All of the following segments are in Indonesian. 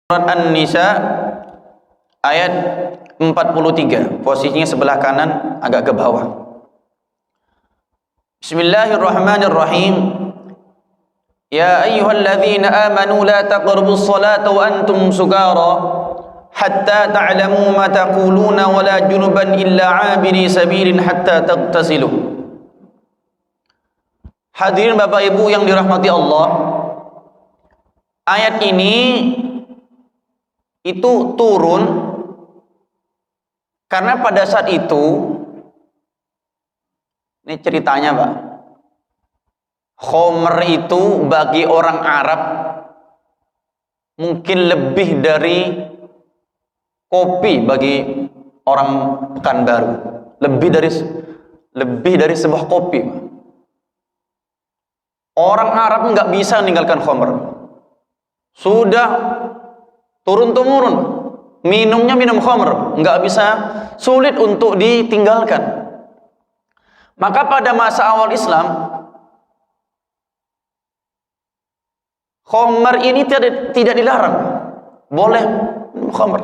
Surat An-Nisa ayat 43, posisinya sebelah kanan agak ke bawah. Bismillahirrahmanirrahim. Ya ayyuhalladzina amanu la taqrabus salata wa antum sukara hatta ta'lamu ma taquluna wa la junuban illa 'abiri sabilin hatta taghtasilu. Hadirin Bapak Ibu yang dirahmati Allah, ayat ini itu turun karena pada saat itu, ini ceritanya Pak, khomer itu bagi orang Arab mungkin lebih dari kopi bagi orang Pekanbaru, lebih dari sebuah kopi. Orang Arab nggak bisa meninggalkan khomer, sudah turun-temurun minumnya minum khamr, nggak bisa, sulit untuk ditinggalkan. Maka pada masa awal Islam, khamr ini tidak dilarang, boleh minum khamr.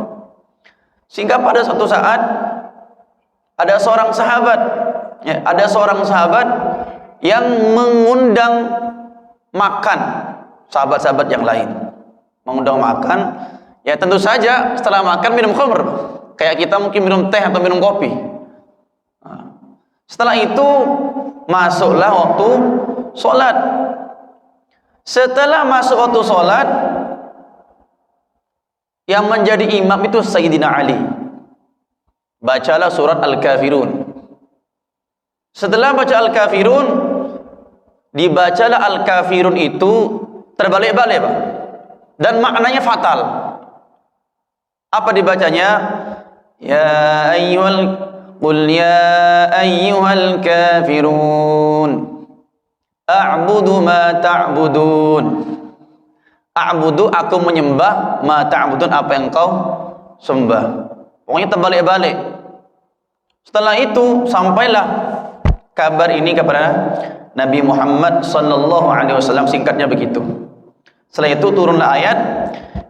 Sehingga pada suatu saat ada seorang sahabat yang mengundang makan sahabat-sahabat yang lain, mengundang makan. Ya tentu saja setelah makan minum khamr, kayak kita mungkin minum teh atau minum kopi. Setelah itu masuklah waktu sholat. Setelah masuk waktu sholat, yang menjadi imam itu Sayyidina Ali. Bacalah surat Al-Kafirun. Setelah baca Al-Kafirun, dibacalah Al-Kafirun itu terbalik-balik Pak, dan maknanya fatal. Apa dibacanya? Qul ya ayyuhal kafirun a'budu ma ta'budun. A'budu, aku menyembah, ma ta'budun, apa yang kau sembah. Pokoknya terbalik-balik. Setelah itu sampailah kabar ini kepada Nabi Muhammad sallallahu alaihi wasallam, singkatnya begitu. Setelah itu turunlah ayat,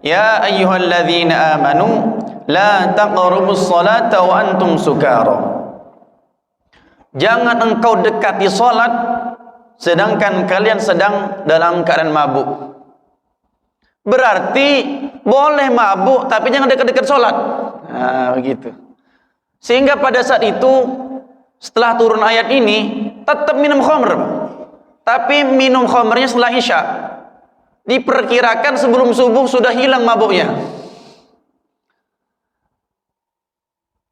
ya ayyuhalladzina amanu la taqrabus salata wa antum sukara. Jangan engkau dekati salat sedangkan kalian sedang dalam keadaan mabuk. Berarti boleh mabuk tapi jangan dekat-dekat salat. Nah, begitu. Sehingga pada saat itu setelah turun ayat ini tetap minum khamr, tapi minum khamrnya setelah Isya. Diperkirakan sebelum subuh sudah hilang mabuknya.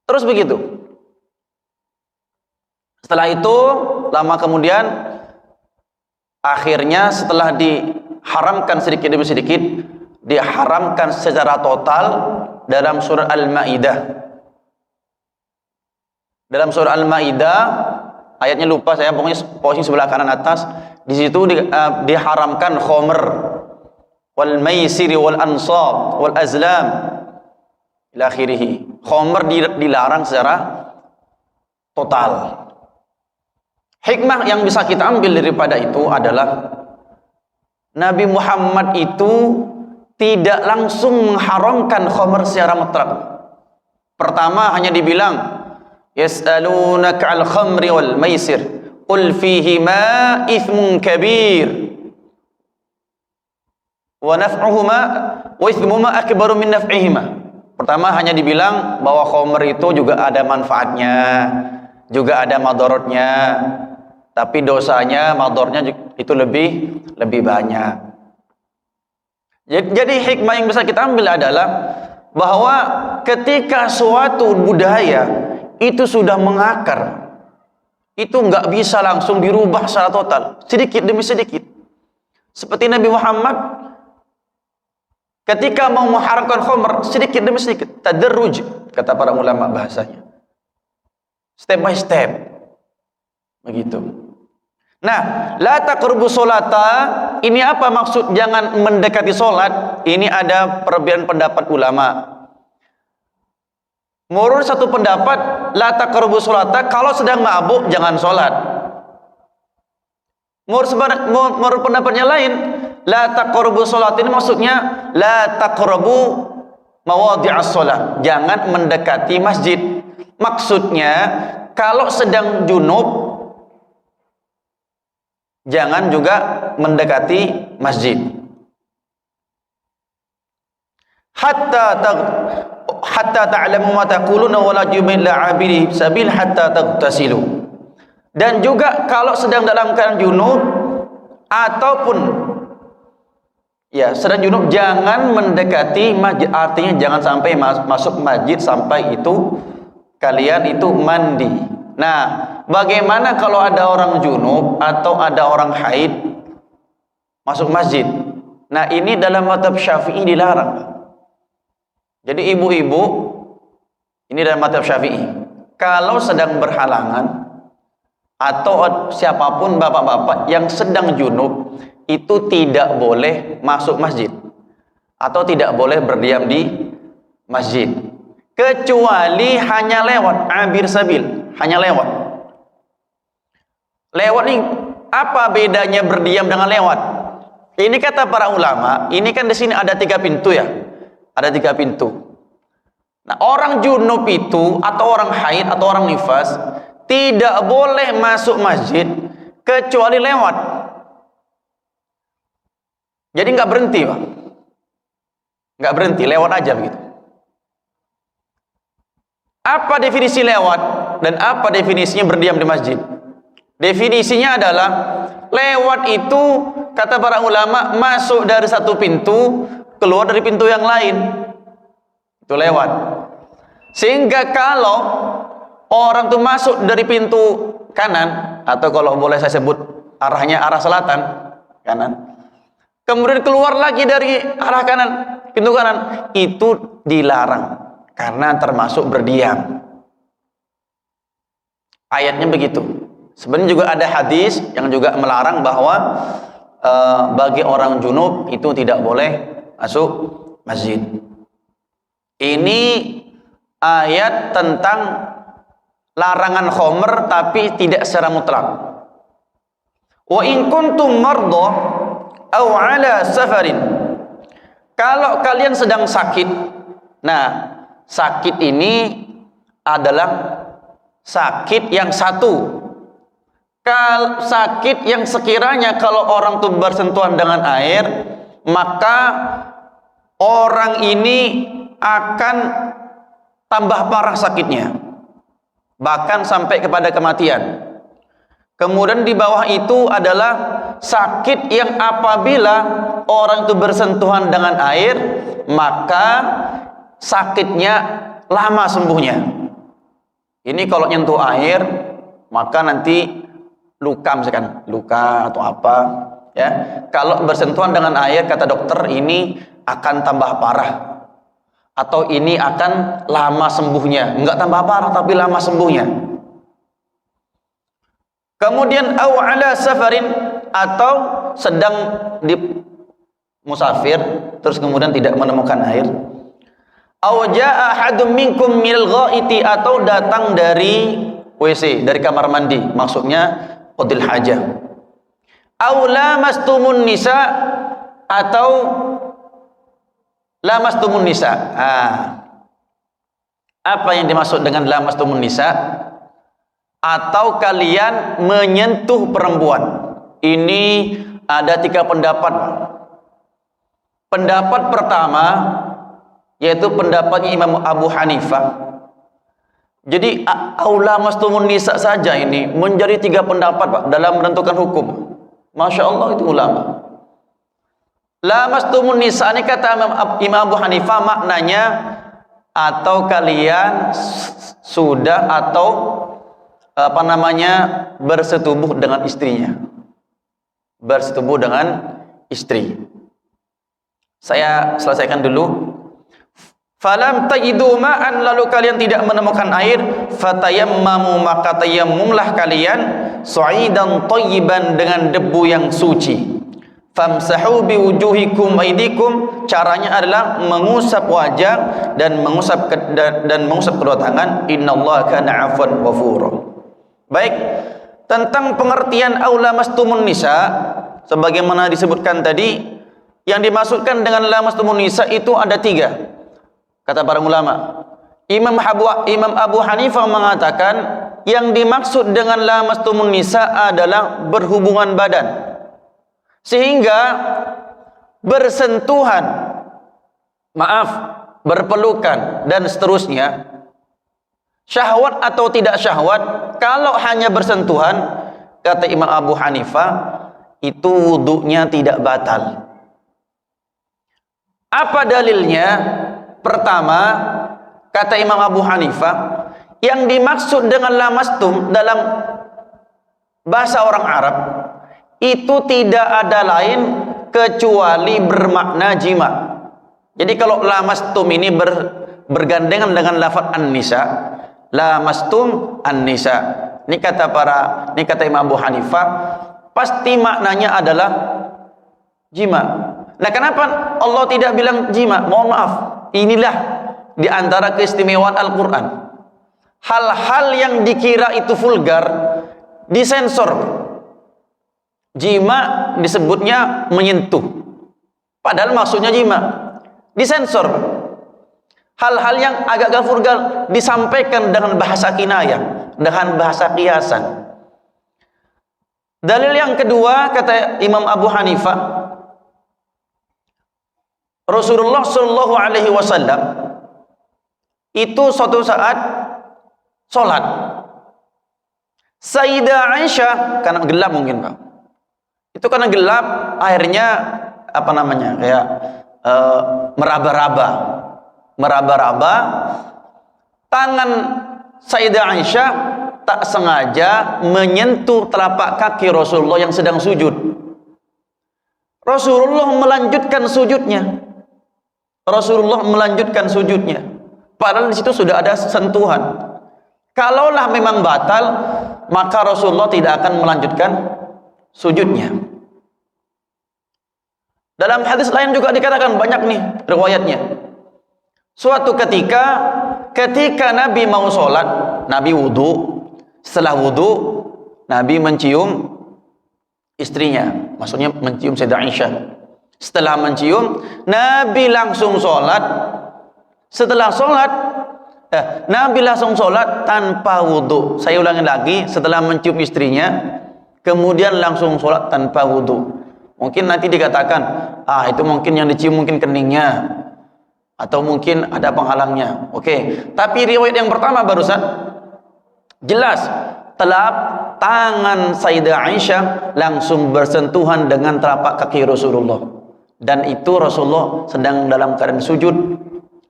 Terus begitu. Setelah itu lama kemudian, akhirnya setelah diharamkan sedikit demi sedikit, diharamkan secara total dalam surah Al-Maidah. Dalam surah Al-Maidah, ayatnya lupa saya, pokoknya posisi sebelah kanan atas, di situ diharamkan khamr, wal maisir wal ansab wal azlam ila akhirih. Khamr dilarang secara total. Hikmah yang bisa kita ambil daripada itu adalah Nabi Muhammad itu tidak langsung mengharamkan khamr secara mutlak. Pertama hanya dibilang yas'alunaka 'al khamri wal maisir qul fihima ithmun kabir wa naf'uhuma wa ithmuhuma akbaru min naf'ihima. Pertama hanya dibilang bahwa khamr itu juga ada manfaatnya, juga ada madaratnya, tapi dosanya, madaratnya itu lebih banyak. Jadi hikmah yang bisa kita ambil adalah bahwa ketika suatu budaya itu sudah mengakar, itu nggak bisa langsung dirubah secara total, sedikit demi sedikit. Seperti Nabi Muhammad ketika mau mengharamkan khamr, sedikit demi sedikit, tadarruj kata para ulama bahasanya, step by step, begitu. Nah, la taqrabus sholata, ini apa maksud jangan mendekati sholat? Ini ada perbedaan pendapat ulama. Menurut satu pendapat, la taqrabus sholata, kalau sedang mabuk jangan sholat. Menurut pendapatnya lain, la taqrabu sholat ini maksudnya la taqrabu mawadhi'as sholat, jangan mendekati masjid. Maksudnya kalau sedang junub jangan juga mendekati masjid. Hatta ta'lamu ma taquluna wa la jubil la'abiri sabil hatta taghtasilu. Dan juga kalau sedang dalam keadaan junub ataupun ya sedang junub jangan mendekati masjid, artinya jangan sampai masuk masjid sampai itu kalian itu mandi. Nah, bagaimana kalau ada orang junub atau ada orang haid masuk masjid? Nah, ini dalam mazhab Syafi'i dilarang. Jadi ibu-ibu, ini dalam mazhab Syafi'i, kalau sedang berhalangan atau siapapun bapak-bapak yang sedang junub itu tidak boleh masuk masjid atau tidak boleh berdiam di masjid, kecuali hanya lewat, abir sabil, hanya lewat. Lewat ini apa bedanya berdiam dengan lewat? Ini kata para ulama, ini kan di sini ada 3 pintu ya. Ada 3 pintu. Nah, orang junub itu atau orang haid atau orang nifas tidak boleh masuk masjid kecuali lewat. Jadi nggak berhenti, Pak. Nggak berhenti, lewat aja begitu. Apa definisi lewat dan apa definisinya berdiam di masjid? Definisinya adalah lewat itu kata para ulama masuk dari satu pintu keluar dari pintu yang lain, itu lewat. Sehingga kalau orang tuh masuk dari pintu kanan atau kalau boleh saya sebut arahnya arah selatan kanan, kemudian keluar lagi dari arah kanan pintu kanan, itu dilarang karena termasuk berdiam. Ayatnya begitu. Sebenarnya juga ada hadis yang juga melarang bahwa bagi orang junub itu tidak boleh masuk masjid. Ini ayat tentang larangan khomer tapi tidak secara mutlak. Wa in kuntum marda aw ala safarin, kalau kalian sedang sakit. Nah, sakit ini adalah sakit yang satu. Sakit yang sekiranya kalau orang itu bersentuhan dengan air, maka orang ini akan tambah parah sakitnya, bahkan sampai kepada kematian. Kemudian di bawah itu adalah sakit yang apabila orang itu bersentuhan dengan air, maka sakitnya lama sembuhnya. Ini kalau nyentuh air, maka nanti luka, misalkan luka atau apa ya. Kalau bersentuhan dengan air, kata dokter, ini akan tambah parah atau ini akan lama sembuhnya. Enggak tambah parah tapi lama sembuhnya. Kemudian aw ala safarin, atau sedang di musafir terus kemudian tidak menemukan air. Aw jaa ahadum minkum minal ghaiti, atau datang dari WC, dari kamar mandi, maksudnya qadil hajah. Aw lamastumun nisa, atau lamastumun nisa. Apa yang dimaksud dengan lamastumun nisa? Atau kalian menyentuh perempuan. Ini ada 3 pendapat. Pendapat pertama yaitu pendapatnya Imam Abu Hanifah. Jadi aula mastumun nisa saja ini menjadi 3 pendapat, Pak, dalam menentukan hukum. Masya Allah, itu ulama. La mastumun nisa ini kata Imam Abu Hanifah maknanya atau kalian sudah atau bersetubuh dengan istrinya. Bersetubuh dengan istri. Saya selesaikan dulu. Falam tajidu ma'an, lalu kalian tidak menemukan air, fatayammamu, maka tayammumlah kalian su'idan thayyiban, dengan debu yang suci. Famsahu biwujuhikum aydikum, caranya adalah mengusap wajah dan mengusap kedua tangan. Innallaha kana 'afwan ghafura. Baik, tentang pengertian aula mastumun nisa, sebagaimana disebutkan tadi, yang dimaksudkan dengan lamastumun nisa itu ada 3 kata para ulama. Imam Abu Hanifah mengatakan yang dimaksud dengan lamastumun nisa adalah berhubungan badan, sehingga bersentuhan, berpelukan dan seterusnya, syahwat atau tidak syahwat. Kalau hanya bersentuhan, kata Imam Abu Hanifah, itu wudunya tidak batal. Apa dalilnya? Pertama, kata Imam Abu Hanifah, yang dimaksud dengan lamastum dalam bahasa orang Arab itu tidak ada lain kecuali bermakna jima. Jadi kalau lamastum ini bergandengan dengan lafaz an-nisa, lamastum an-nisa. Ini kata Imam Abu Hanifah, pasti maknanya adalah jima. Nah, kenapa Allah tidak bilang jima? Mohon maaf, inilah di antara keistimewaan Al-Quran. Hal-hal yang dikira itu vulgar disensor. Jima disebutnya menyentuh, padahal maksudnya jima. Disensor. Hal-hal yang agak vulgar disampaikan dengan bahasa kinayah, dengan bahasa kiasan. Dalil yang kedua, kata Imam Abu Hanifah, Rasulullah Shallallahu Alaihi Wasallam itu suatu saat sholat. Sayyidah Aisyah, karena gelap mungkin Pak, itu karena gelap, akhirnya apa namanya, kayak meraba-raba tangan Sayyidah Aisyah tak sengaja menyentuh telapak kaki Rasulullah yang sedang sujud. Rasulullah melanjutkan sujudnya. Padahal di situ sudah ada sentuhan. Kalaulah memang batal, maka Rasulullah tidak akan melanjutkan sujudnya. Dalam hadis lain juga dikatakan, banyak nih riwayatnya. Suatu ketika Nabi mau sholat, Nabi wudu. Setelah wudu, Nabi mencium istrinya, maksudnya mencium Sayyidah Aisyah. Setelah mencium, Nabi langsung sholat. Setelah sholat, Nabi langsung sholat tanpa wudu. Saya ulangi lagi, setelah mencium istrinya, kemudian langsung sholat tanpa wudu. Mungkin nanti dikatakan, itu mungkin yang dicium mungkin keningnya, atau mungkin ada penghalangnya. Oke, tapi riwayat yang pertama barusan jelas, tangan Sayyidah Aisyah langsung bersentuhan dengan telapak kaki Rasulullah. Dan itu Rasulullah sedang dalam keadaan sujud,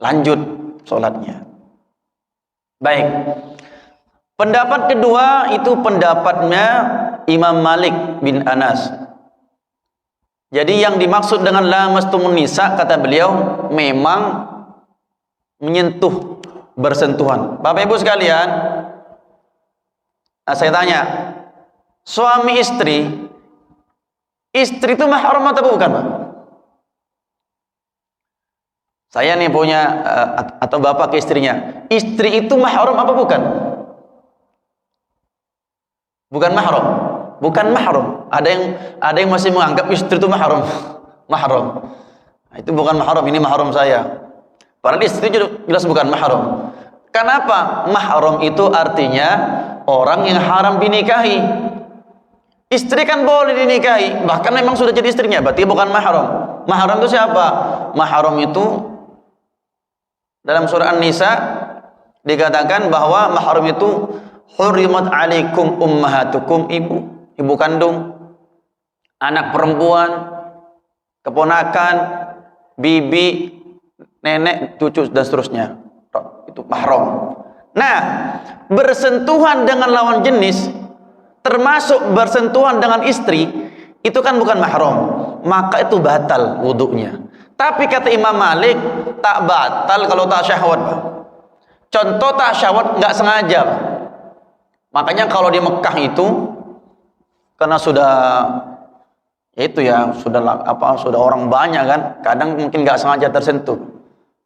lanjut sholatnya. Baik, pendapat kedua itu pendapatnya Imam Malik bin Anas. Jadi yang dimaksud dengan lamastumun nisa, kata beliau, memang menyentuh, bersentuhan. Bapak Ibu sekalian, saya tanya, suami istri itu mahram atau bukan, Pak? Saya nih punya, atau bapak ke istrinya, istri itu mahram apa bukan? Bukan mahram. Bukan mahram. Ada yang masih menganggap istri itu mahram. Mahram. Nah, itu bukan mahram, ini mahram saya. Padahal istri jelas bukan mahram. Kenapa? Mahram itu artinya orang yang haram dinikahi. Istri kan boleh dinikahi, bahkan memang sudah jadi istrinya, berarti bukan mahram. Mahram itu siapa? Mahram itu dalam surah An-Nisa dikatakan bahwa mahram itu hurimat alaikum ummahatukum, ibu kandung, anak perempuan, keponakan, bibi, nenek, cucu dan seterusnya. Itu mahram. Nah, bersentuhan dengan lawan jenis, termasuk bersentuhan dengan istri, itu kan bukan mahram, maka itu batal wudunya. Tapi kata Imam Malik, tak batal kalau tak syahwat, Pak. Contoh tak syahwat nggak sengaja, Pak. Makanya kalau di Mekah itu, karena sudah itu ya, sudah orang banyak kan, kadang mungkin nggak sengaja tersentuh.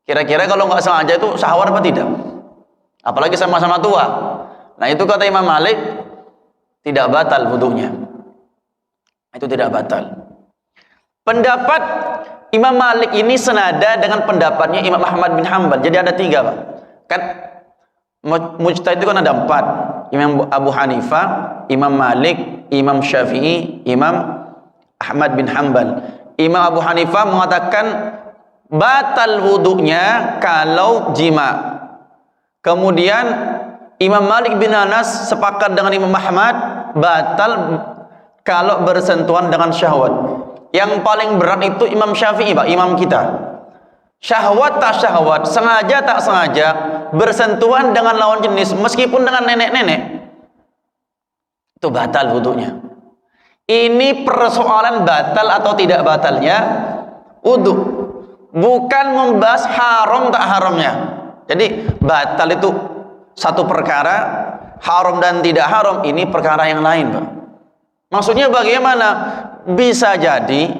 Kira-kira kalau nggak sengaja itu syahwat apa tidak? Apalagi sama-sama tua. Nah, itu kata Imam Malik tidak batal wudunya. Itu tidak batal. Pendapat Imam Malik ini senada dengan pendapatnya Imam Ahmad bin Hanbal. Jadi ada 3, Pak. Kan mujtahid itu kan ada 4. Imam Abu Hanifah, Imam Malik, Imam Syafi'i, Imam Ahmad bin Hanbal. Imam Abu Hanifah mengatakan batal wudunya kalau jima. Kemudian Imam Malik bin Anas sepakat dengan Imam Ahmad batal kalau bersentuhan dengan syahwat. Yang paling berat itu Imam Syafi'i, Pak, imam kita. Syahwat tak syahwat, sengaja tak sengaja bersentuhan dengan lawan jenis meskipun dengan nenek-nenek, itu batal wudunya. Ini persoalan batal atau tidak batalnya wudu, bukan membahas haram tak haramnya. Jadi batal itu satu perkara, haram dan tidak haram ini perkara yang lain, Pak. Maksudnya bagaimana? Bisa jadi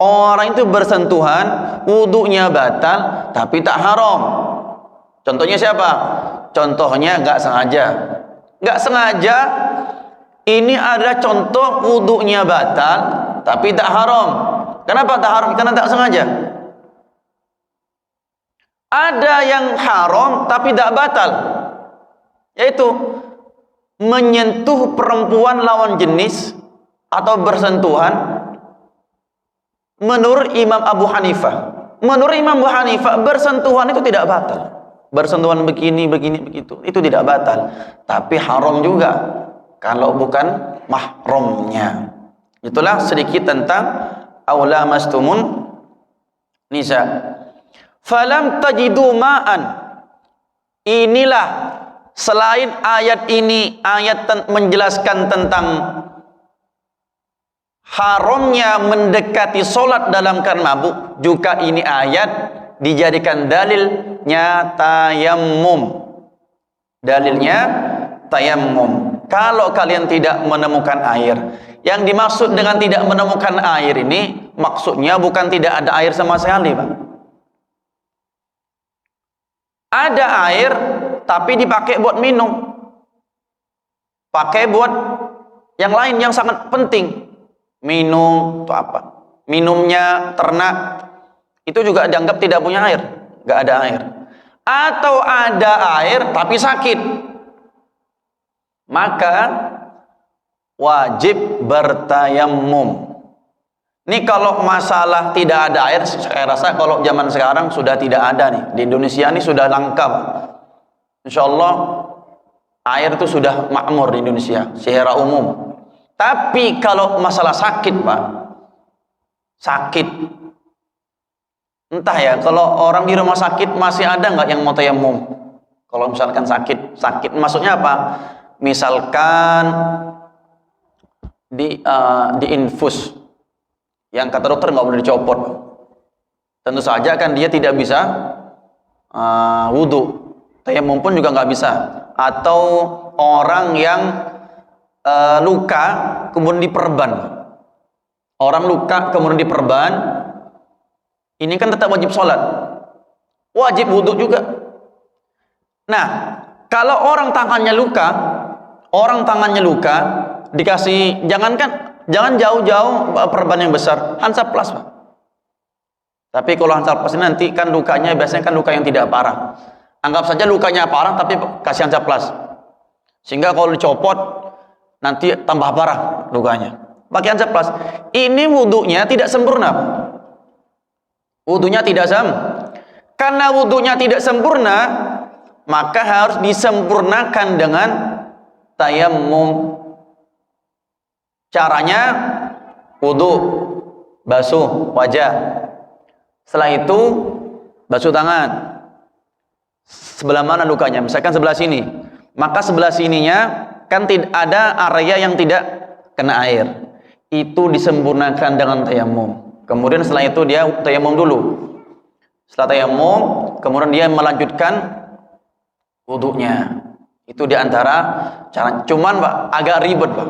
orang itu bersentuhan, wudunya batal tapi tak haram. Contohnya siapa? Contohnya nggak sengaja. Nggak sengaja ini adalah contoh wudunya batal tapi tak haram. Kenapa tak haram? Karena tak sengaja. Ada yang haram tapi tak batal, yaitu menyentuh perempuan lawan jenis atau bersentuhan. Menurut Imam Abu Hanifah, bersentuhan itu tidak batal. Bersentuhan begini begitu itu tidak batal, tapi haram juga kalau bukan mahramnya. Itulah sedikit tentang aula mastumun nisa. Falam tajidu ma'an. Inilah selain ayat ini, ayat menjelaskan tentang haramnya mendekati solat dalam keadaan mabuk, juga ini ayat dijadikan dalilnya tayammum. Dalilnya tayammum. Kalau kalian tidak menemukan air, yang dimaksud dengan tidak menemukan air ini maksudnya bukan tidak ada air sama sekali, Pak. Ada air tapi dipakai buat minum, pakai buat yang lain yang sangat penting. Minum atau apa, minumnya ternak itu juga dianggap tidak punya air, nggak ada air. Atau ada air tapi sakit, maka wajib bertayammum. Ini kalau masalah tidak ada air, saya rasa kalau zaman sekarang sudah tidak ada nih. Di Indonesia ini sudah langka, insya Allah air itu sudah makmur di Indonesia secara umum. Tapi kalau masalah sakit, Pak, sakit, entah ya, kalau orang di rumah sakit masih ada nggak yang mau tayammum? Kalau misalkan sakit maksudnya apa? Misalkan di infus, yang kata dokter nggak boleh dicopot, tentu saja kan dia tidak bisa wudu, tayammum pun juga nggak bisa. Atau orang yang luka kemudian diperban, orang luka kemudian diperban, ini kan tetap wajib sholat, wajib wudhu juga. Nah, kalau orang tangannya luka dikasih, jangan jauh-jauh perban yang besar, Hansaplast, Pak. Tapi kalau Hansaplast ini nanti kan lukanya biasanya kan luka yang tidak parah. Anggap saja lukanya parah tapi kasih Hansaplast, sehingga kalau dicopot nanti tambah parah lukanya. Pakai Hansaplast. Ini wudunya tidak sempurna. Wudunya tidak Karena wudunya tidak sempurna, maka harus disempurnakan dengan tayammum. Caranya wudu, basuh wajah. Setelah itu basuh tangan. Sebelah mana lukanya? Misalkan sebelah sini. Maka sebelah sininya kan tidak ada area yang tidak kena air, itu disempurnakan dengan tayammum. Kemudian setelah itu dia tayammum dulu. Setelah tayammum, kemudian dia melanjutkan wudunya. Itu diantara cara. Cuman, Pak, agak ribet, Pak.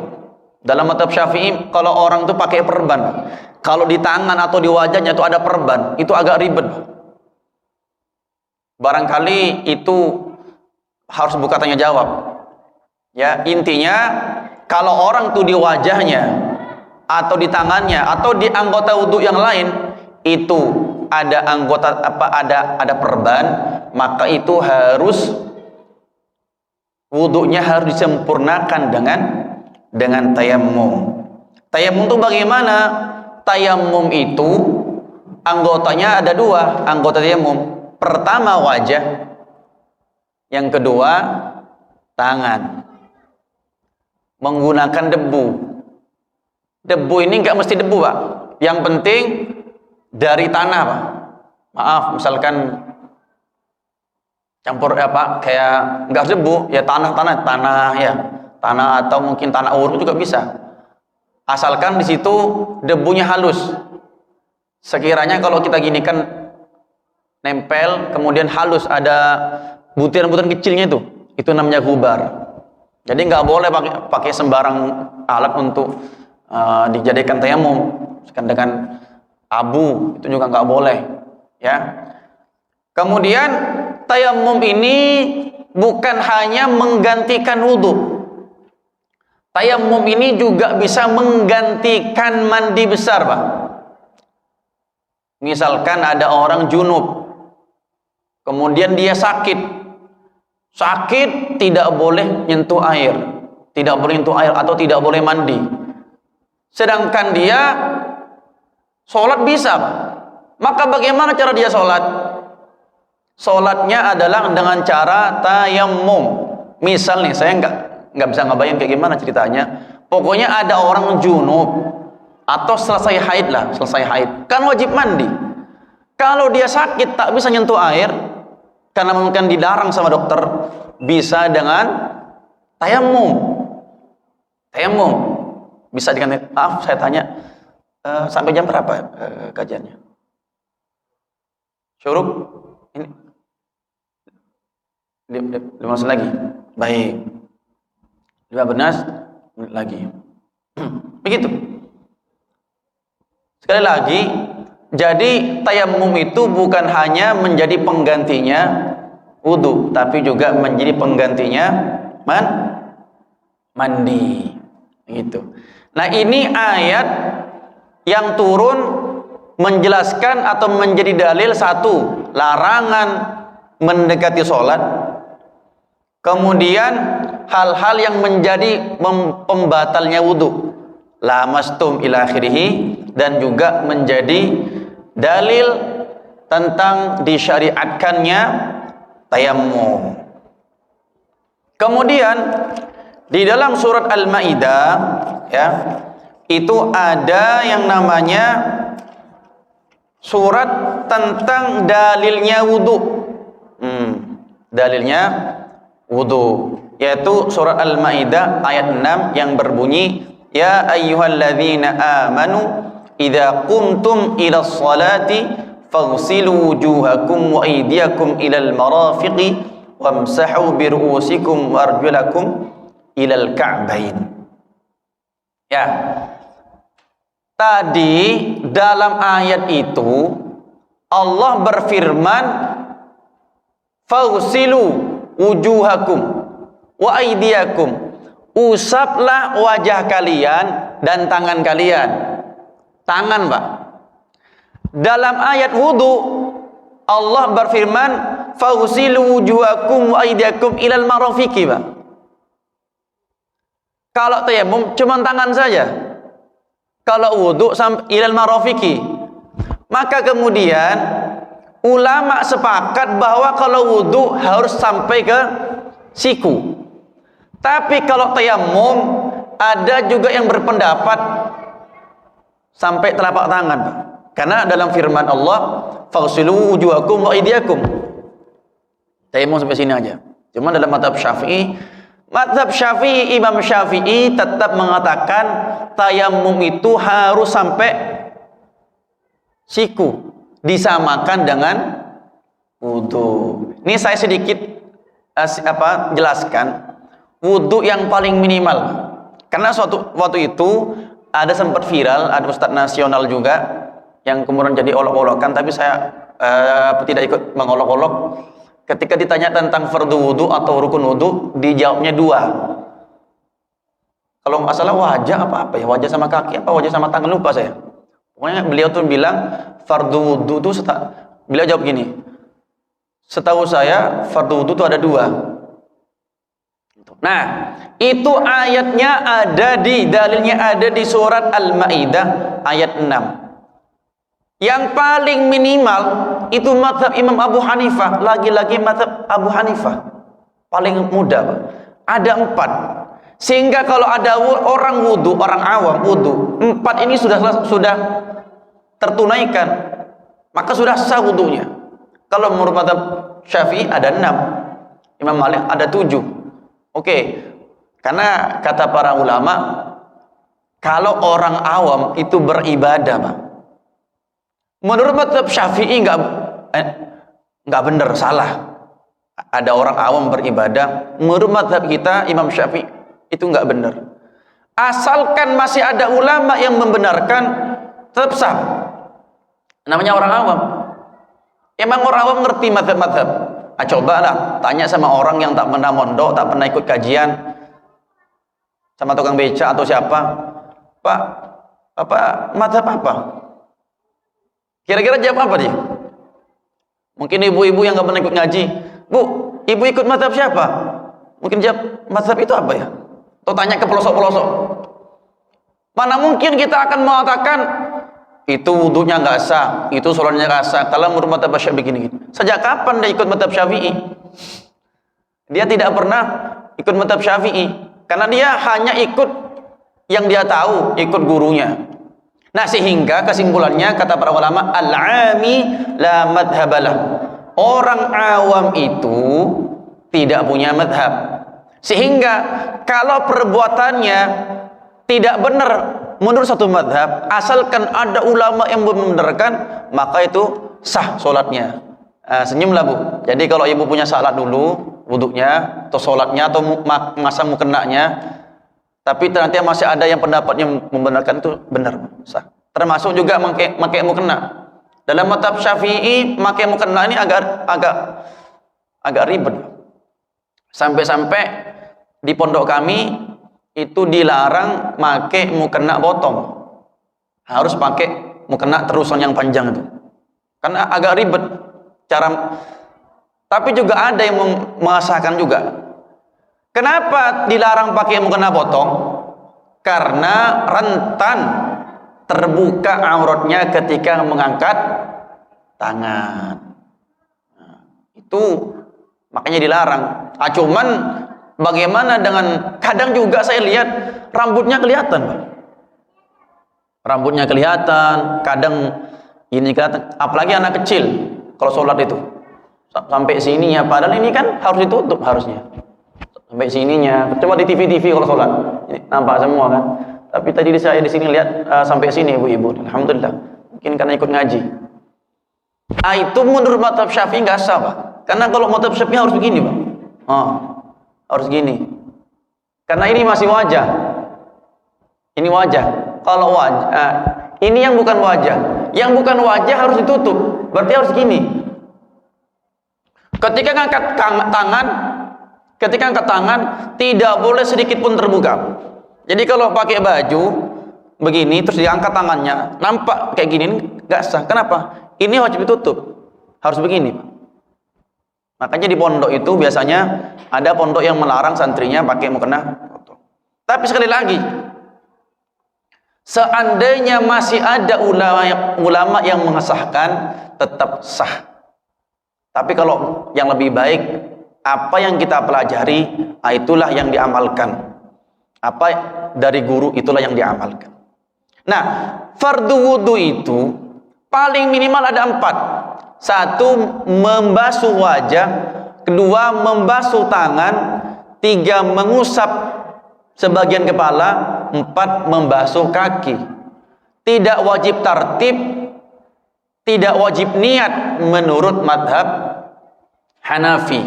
Dalam mazhab Syafi'i kalau orang itu pakai perban, Pak, kalau di tangan atau di wajahnya itu ada perban, itu agak ribet, Pak. Barangkali itu harus buka tanya jawab. Ya, intinya kalau orang tuh di wajahnya atau di tangannya atau di anggota wudhu yang lain itu ada anggota ada perban, maka itu harus wudhunya harus disempurnakan dengan tayammum. Tayammum itu bagaimana? Tayammum itu anggotanya ada dua anggota tayammum. Pertama wajah, yang kedua tangan. Menggunakan debu. Debu ini nggak mesti debu, Pak. Yang penting dari tanah, Pak. Maaf, misalkan campur kayak nggak harus debu, ya tanah ya. Tanah atau mungkin tanah uruk juga bisa. Asalkan di situ debunya halus. Sekiranya kalau kita gini kan nempel, kemudian halus ada butiran-butiran kecilnya itu namanya gubar. Jadi nggak boleh pakai sembarang alat untuk dijadikan tayamum. Dengan abu itu juga nggak boleh, ya. Kemudian tayamum ini bukan hanya menggantikan wudhu. Tayamum ini juga bisa menggantikan mandi besar, Pak. Misalkan ada orang junub, kemudian dia sakit tidak boleh nyentuh air, atau tidak boleh mandi. Sedangkan dia sholat bisa, Pak. Maka bagaimana cara dia sholat? Sholatnya adalah dengan cara tayammum. Misal nih, saya nggak bisa ngebayang kayak gimana ceritanya. Pokoknya ada orang junub atau selesai haid kan wajib mandi. Kalau dia sakit tak bisa nyentuh air karena mungkin dilarang sama dokter, bisa dengan tayammum. Bisa diganti. Maaf, saya tanya sampai jam berapa kajiannya? Syuruk ini 15 lagi. Baik. 15 menit lagi. Begitu. Sekali lagi, jadi tayammum itu bukan hanya menjadi penggantinya wudu, tapi juga menjadi penggantinya mandi. Gitu. Nah, ini ayat yang turun menjelaskan atau menjadi dalil satu, larangan mendekati sholat. Kemudian hal-hal yang menjadi pembatalnya wudu, lamastum ila akhirih, dan juga menjadi dalil tentang disyariatkannya tayammum. Kemudian di dalam surat Al-Maidah, ya, itu ada yang namanya surat tentang dalilnya wudu. Dalilnya wudu, yaitu surat Al-Maidah ayat 6 yang berbunyi, ya ayyuhalladzina amanu idza qumtum ilas salati faghsilu wujuhakum wa aydiyakum ilal marafiqi wamsahu bi ru'usikum wa arjulakum ilal ka'bain. Ya. Tadi dalam ayat itu Allah berfirman faghsilu wujuhakum wa aydiyakum, usaplah wajah kalian dan tangan kalian. Tangan, Pak. Dalam ayat wudu Allah berfirman faghsilu wujuhakum wa aydiyakum ilal marafiqi, Pak. Kalau tayammum cuma tangan saja. Kalau wudu sampai ilal marafiqi. Maka kemudian ulama sepakat bahwa kalau wudu harus sampai ke siku. Tapi kalau tayammum ada juga yang berpendapat sampai telapak tangan, Pak. Karena dalam firman Allah, faghsilu wujuhakum wa aydiyakum. Tayammum sampai sini aja. Cuma dalam mazhab Syafi'i, Imam Syafi'i tetap mengatakan tayammum itu harus sampai siku, disamakan dengan wudu. Ini saya sedikit jelaskan wudu yang paling minimal. Karena waktu itu ada sempat viral, ada ustadz nasional juga yang kemudian jadi olok-olokan, tapi saya tidak ikut mengolok-olok. Ketika ditanya tentang fardu wudu atau rukun wudu, dijawabnya dua. Kalau nggak salah wajah apa ya, wajah sama kaki apa wajah sama tangan, lupa saya. Pokoknya beliau tuh bilang fardu wudu tuh beliau jawab gini, setahu saya fardu wudu tuh ada 2. Nah, itu ayatnya dalilnya ada di surat Al-Maidah ayat 6. Yang paling minimal itu mazhab Imam Abu Hanifah, lagi-lagi mazhab Abu Hanifah paling mudah, Pak. Ada 4. Sehingga kalau ada orang wudu, orang awam wudu, 4 ini sudah tertunaikan, maka sudah sah wudunya. Kalau menurut mazhab Syafi'i ada 6, Imam Malik ada 7. Oke, karena kata para ulama, kalau orang awam itu beribadah, Pak, menurut mazhab Syafi'i nggak benar, salah. Ada orang awam beribadah, menurut mazhab kita Imam Syafi'i itu nggak benar. Asalkan masih ada ulama yang membenarkan, tetap sah. Namanya orang awam. Emang orang awam ngerti mazhab-mazhab. Cobalah tanya sama orang yang tak pernah mondok, tak pernah ikut kajian, sama tukang beca atau siapa, Pak, mazhab apa? Kira-kira jawab apa dia? Mungkin ibu-ibu yang nggak pernah ikut ngaji, Bu, ibu ikut mazhab siapa? Mungkin jawab mazhab itu apa ya? Atau tanya ke pelosok-pelosok. Mana mungkin kita akan mengatakan itu wudunya nggak sah, itu sholatnya nggak sah kalau menurut mazhab Syafi'i begini. Sejak kapan dia ikut mazhab Syafi'i? Dia tidak pernah ikut mazhab Syafi'i karena dia hanya ikut yang dia tahu, ikut gurunya. Nah, sehingga kesimpulannya kata para ulama, al-'ami la madhabalah. Orang awam itu tidak punya madhab. Sehingga kalau perbuatannya tidak benar menurut satu madhab, asalkan ada ulama yang membenarkan, maka itu sah sholatnya. Senyumlah, Bu. Jadi kalau ibu punya salat dulu, wuduknya atau sholatnya atau masang mukenaknya, tapi ternyata masih ada yang pendapat yang membenarkan, itu benar, sah. Termasuk juga pakai mukena. Dalam mazhab Syafi'i pakai mukena ini agak ribet. Sampai-sampai di pondok kami itu dilarang pakai mukena potong, harus pakai mukena terusan yang panjang itu, karena agak ribet cara. Tapi juga ada yang mengasahkan juga. Kenapa dilarang pakai mukena potong? Karena rentan terbuka auratnya ketika mengangkat tangan. Nah, itu makanya dilarang. Cuman bagaimana dengan, kadang juga saya lihat rambutnya kelihatan, Pak. Rambutnya kelihatan, kadang ini kelihatan, apalagi anak kecil kalau sholat itu sampai sini ya, padahal ini kan harus ditutup harusnya. Sampai sininya, coba di TV kalau sholat, ini nampak semua kan. Tapi tadi saya di sini lihat sampai sini, ibu-ibu. Alhamdulillah, mungkin karena ikut ngaji. Itu menurut mazhab Syafi'i nggak sah, Pak. Karena kalau mazhab Syafi'i harus begini, Pak. Harus gini, karena ini masih wajah. Ini wajah. Kalau wajah, ini yang bukan wajah. Yang bukan wajah harus ditutup. Berarti harus gini. Ketika ngangkat tangan, tidak boleh sedikit pun terbuka. Jadi kalau pakai baju begini terus diangkat tangannya, nampak kayak gini, nggak sah. Kenapa? Ini wajib ditutup. Harus begini, Pak. Makanya di pondok itu biasanya ada pondok yang melarang santrinya pakai mukena potong. Tapi sekali lagi, seandainya masih ada ulama yang mengesahkan, tetap sah. Tapi kalau yang lebih baik, apa yang kita pelajari, itulah yang diamalkan. Apa dari guru, itulah yang diamalkan. Nah, fardu wudu itu paling minimal ada 4. 1, membasuh wajah. 2, membasuh tangan. 3, mengusap sebagian kepala. 4, membasuh kaki. Tidak wajib tartib, tidak wajib niat menurut madhab Hanafi.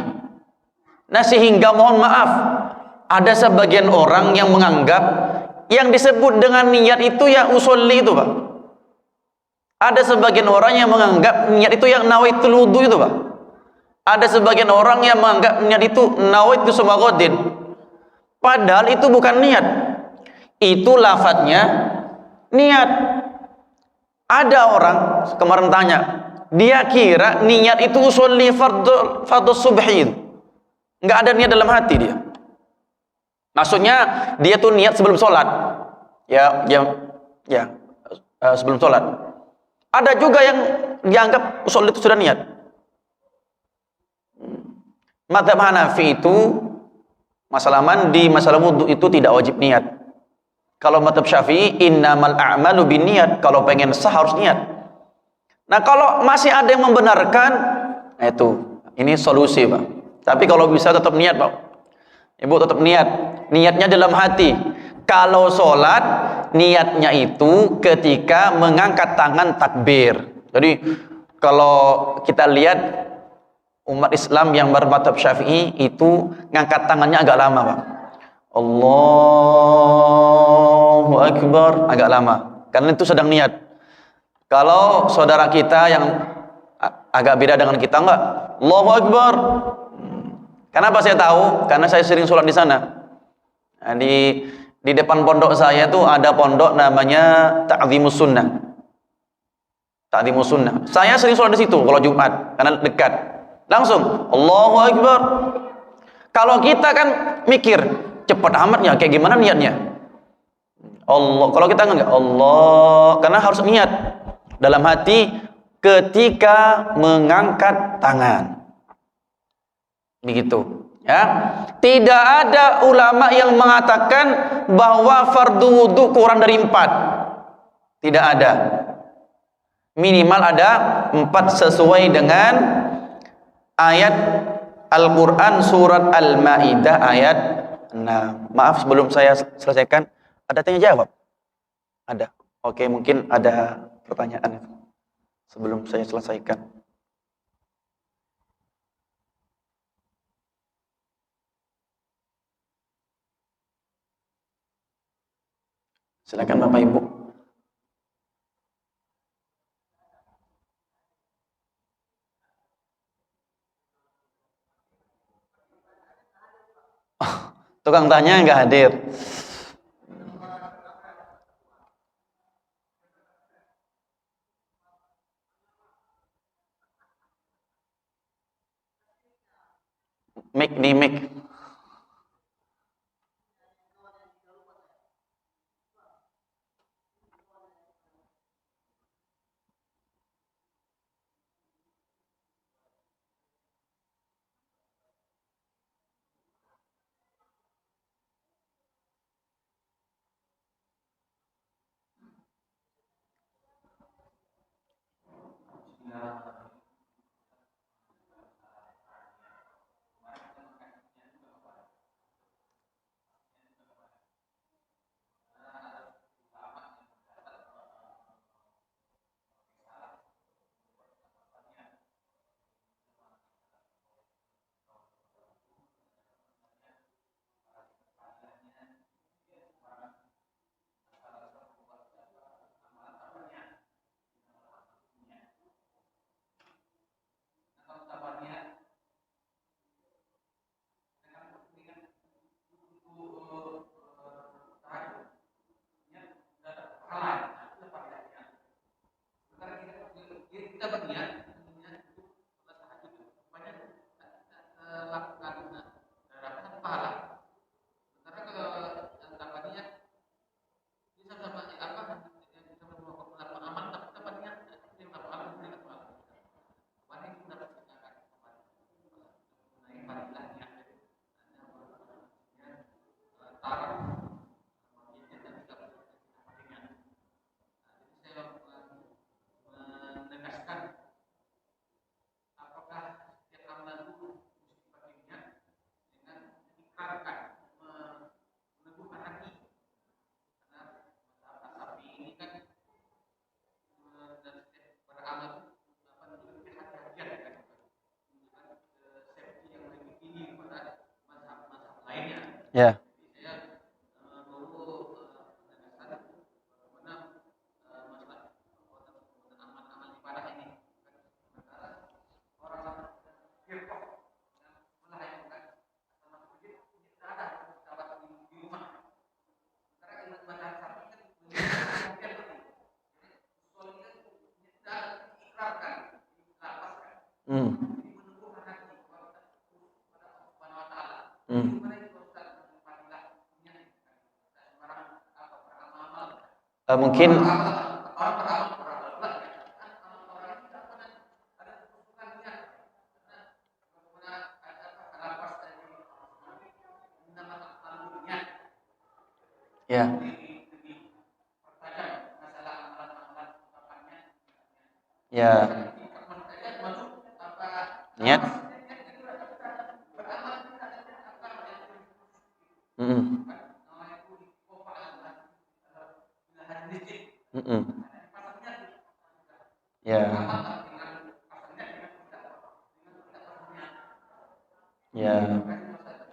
Nah, sehingga mohon maaf, ada sebagian orang yang menganggap yang disebut dengan niat itu ya usolli itu, Pak. Ada sebagian orang yang menganggap niat itu yang nawaitul wudu itu, Pak. Ada sebagian orang yang menganggap niat itu nawaitu sumagodin. Padahal itu bukan niat. itu lafadznya niat. Ada orang kemarin tanya, dia kira niat itu usolli fardhu subhi, nggak ada niat dalam hati dia. Maksudnya dia tuh niat sebelum sholat, sebelum sholat. Ada juga yang dianggap usul itu sudah niat. Mazhab Hanafi itu masalah mandi, masalah wudhu itu tidak wajib niat. Kalau mazhab Syafi'i innamal a'malu binniyat, kalau pengen sah harus niat. Nah, kalau masih ada yang membenarkan, nah itu, ini solusi, Pak. Tapi kalau bisa tetap niat, Pak. Ibu tetap niat. Niatnya dalam hati. Kalau sholat, niatnya itu ketika mengangkat tangan takbir. Jadi kalau kita lihat umat Islam yang bermadzhab Syafi'i itu ngangkat tangannya agak lama, Pak. Allahu Akbar, agak lama. Karena itu sedang niat. Kalau saudara kita yang agak beda dengan kita, enggak, Allahu Akbar. Kenapa saya tahu? Karena saya sering sholat di sana. Nah, di depan pondok saya tuh ada pondok namanya Ta'zimus Sunnah. Ta'zimus Sunnah. Saya sering sholat di situ kalau Jumat karena dekat. Langsung Allahu Akbar. Kalau kita kan mikir cepat amatnya, kayak gimana niatnya? Allah. Kalau kita enggak Allah, karena harus niat dalam hati ketika mengangkat tangan. Begitu. Ya, tidak ada ulama yang mengatakan bahwa fardu wudu kurang dari 4. Tidak ada. Minimal ada 4 sesuai dengan ayat Al-Quran surat Al-Ma'idah ayat 6. Maaf sebelum saya selesaikan, ada tanya jawab? Ada. Oke, mungkin ada pertanyaan sebelum saya selesaikan. Silakan Bapak Ibu. Tukang tanya nggak hadir. Mic. Ya. Hmm. Mungkin ya, ya, niat. Mm-mm. Mm-mm. Ya, ya,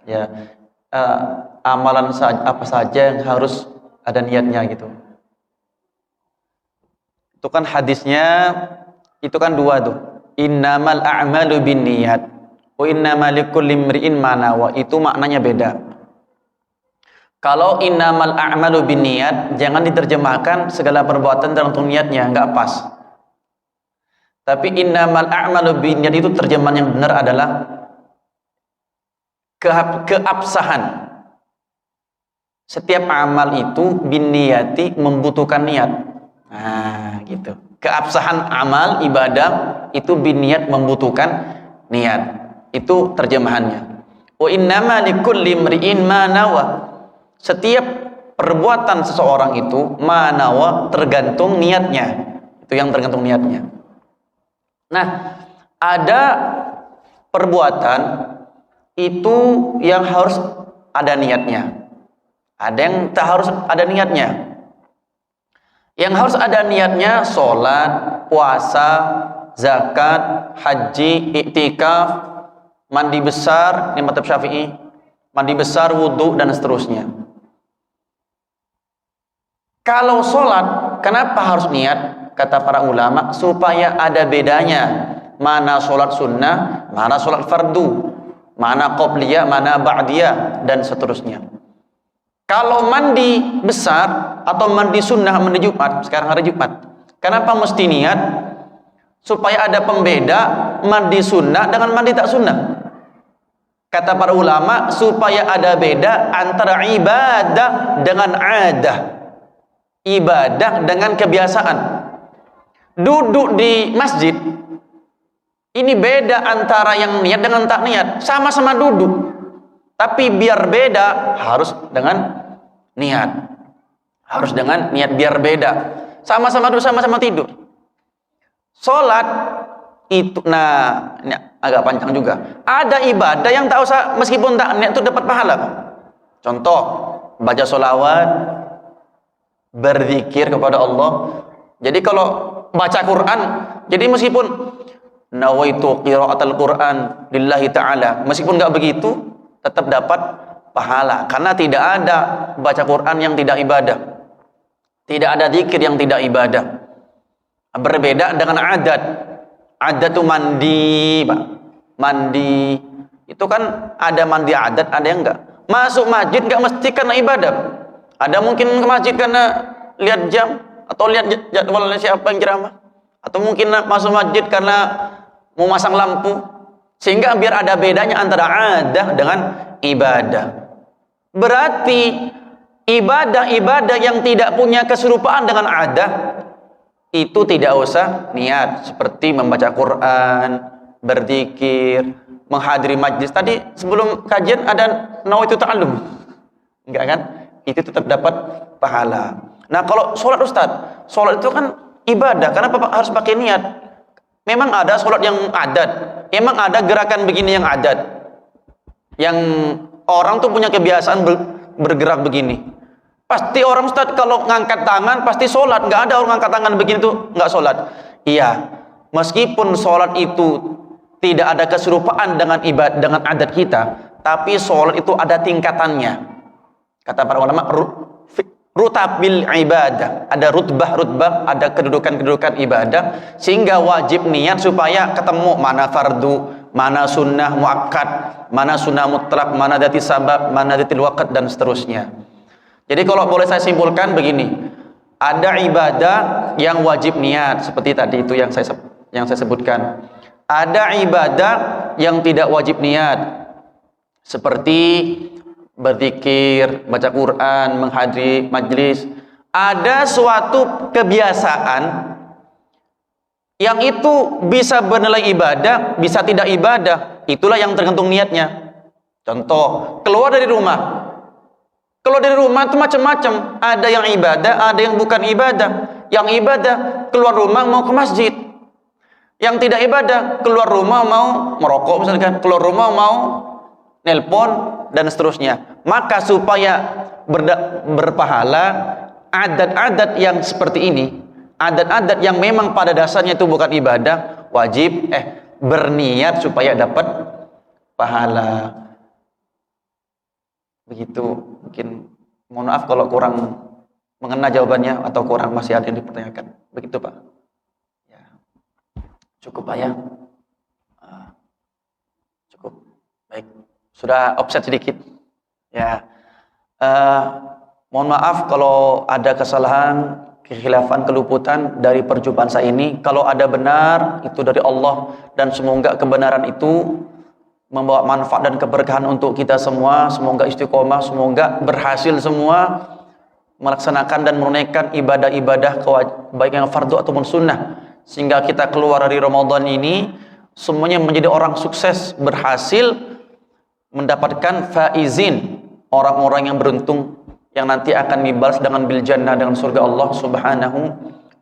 ya. Eh, apa saja yang harus ada niatnya gitu. Itu kan hadisnya itu kan dua tuh. Innamal a'malu binniyat wa innamal likulli imri'in ma nawa. Itu maknanya beda. Kalau innamal a'malu binniyat jangan diterjemahkan segala perbuatan tergantung niatnya, enggak pas. Tapi innamal a'malu binniyat itu terjemahan yang benar adalah keabsahan. Setiap amal itu binniyati membutuhkan niat. Nah, gitu. Keabsahan amal ibadah itu biniat membutuhkan niat. Itu terjemahannya. Wa innama likulli imri'in ma nawa. Setiap perbuatan seseorang itu ma nawa tergantung niatnya. Itu yang tergantung niatnya. Nah, ada perbuatan itu yang harus ada niatnya. Ada yang tak harus ada niatnya. Yang harus ada niatnya sholat, puasa, zakat, haji, iktikaf, mandi besar, ini mazhab Syafi'i, mandi besar, wudhu dan seterusnya. Kalau sholat, kenapa harus niat? Kata para ulama, supaya ada bedanya. Mana sholat sunnah, mana sholat fardu, mana qobliyah, mana ba'diyah, dan seterusnya. Kalau mandi besar atau mandi sunnah, mandi Jumat, sekarang hari Jumat, kenapa mesti niat? Supaya ada pembeda mandi sunnah dengan mandi tak sunnah. Kata para ulama, supaya ada beda antara ibadah dengan adah, ibadah dengan kebiasaan. Duduk di masjid ini beda antara yang niat dengan tak niat. Sama-sama duduk, tapi biar beda harus dengan niat. Harus dengan niat biar beda. Sama-sama duduk, sama-sama tidur. Sholat itu, nah ini agak panjang juga. Ada ibadah yang tak usah, meskipun tak niat itu dapat pahala. Contoh, baca sholawat, berzikir kepada Allah. Jadi kalau baca Quran, jadi meskipun nawaitu qiraatul Quran lillahi ta'ala, meskipun nggak begitu tetap dapat pahala, karena tidak ada baca Quran yang tidak ibadah, tidak ada zikir yang tidak ibadah. Berbeda dengan adat. Adat itu mandi, Pak. Mandi itu kan ada mandi adat, ada yang enggak. Masuk masjid enggak mesti karena ibadah. Ada mungkin ke masjid karena lihat jam atau lihat jadwalnya siapa yang ceramah, atau mungkin masuk masjid karena mau masang lampu. Sehingga biar ada bedanya antara adah dengan ibadah. Berarti ibadah-ibadah yang tidak punya keserupaan dengan adah itu tidak usah niat, seperti membaca Quran, berzikir, menghadiri majlis. Tadi sebelum kajian ada nawaitu ta'allum, enggak kan? Itu tetap dapat pahala. Nah, kalau sholat Ustaz, sholat itu kan ibadah, kenapa harus pakai niat? Memang ada sholat yang adat, memang ada gerakan begini yang adat, yang orang tuh punya kebiasaan bergerak begini. Pasti orang Ustaz kalau ngangkat tangan pasti sholat, nggak ada orang ngangkat tangan begini tuh nggak sholat. Iya, meskipun sholat itu tidak ada keserupaan dengan ibadah, dengan adat kita, tapi sholat itu ada tingkatannya. Kata para ulama, rutabil ibadah, ada rutbah, ada kedudukan ibadah, sehingga wajib niat supaya ketemu mana fardu, mana sunnah muakkad, mana sunnah mutlak, mana dati sabab, mana dati waqt, dan seterusnya. Jadi kalau boleh saya simpulkan begini, ada ibadah yang wajib niat seperti tadi itu yang saya sebutkan. Ada ibadah yang tidak wajib niat. seperti berzikir, baca Quran, menghadiri majlis. Ada suatu kebiasaan yang itu bisa bernilai ibadah, bisa tidak ibadah. Itulah yang tergantung niatnya. Contoh, keluar dari rumah. Keluar dari rumah itu macam-macam. Ada yang ibadah, ada yang bukan ibadah. Yang ibadah, keluar rumah mau ke masjid. Yang tidak ibadah, keluar rumah mau merokok misalkan, keluar rumah mau nelpon dan seterusnya. Maka supaya berpahala, adat-adat yang seperti ini, adat-adat yang memang pada dasarnya itu bukan ibadah, wajib berniat supaya dapat pahala. Begitu. Mungkin mohon maaf kalau kurang mengena jawabannya atau kurang masih ada yang dipertanyakan. Begitu Pak. Ya. Cukup Pak ya. Cukup. Baik. Sudah offset sedikit. Ya. Mohon maaf kalau ada kesalahan, kekhilafan, keluputan dari perjumpaan saya ini. Kalau ada benar, itu dari Allah, dan semoga kebenaran itu membawa manfaat dan keberkahan untuk kita semua. Semoga istiqomah, semoga berhasil semua melaksanakan dan menunaikan ibadah-ibadah baik yang fardu ataupun sunnah, sehingga kita keluar dari Ramadan ini semuanya menjadi orang sukses, berhasil mendapatkan faizin, orang-orang yang beruntung yang nanti akan dibalas dengan bil jannah, dengan surga Allah Subhanahu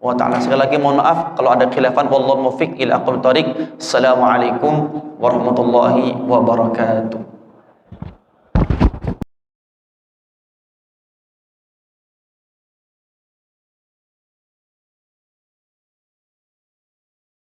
wa ta'ala. Sekali lagi mohon maaf kalau ada khilafan. Wallahu muwaffiq ila aqwamit thoriq. Assalamualaikum warahmatullahi wabarakatuh.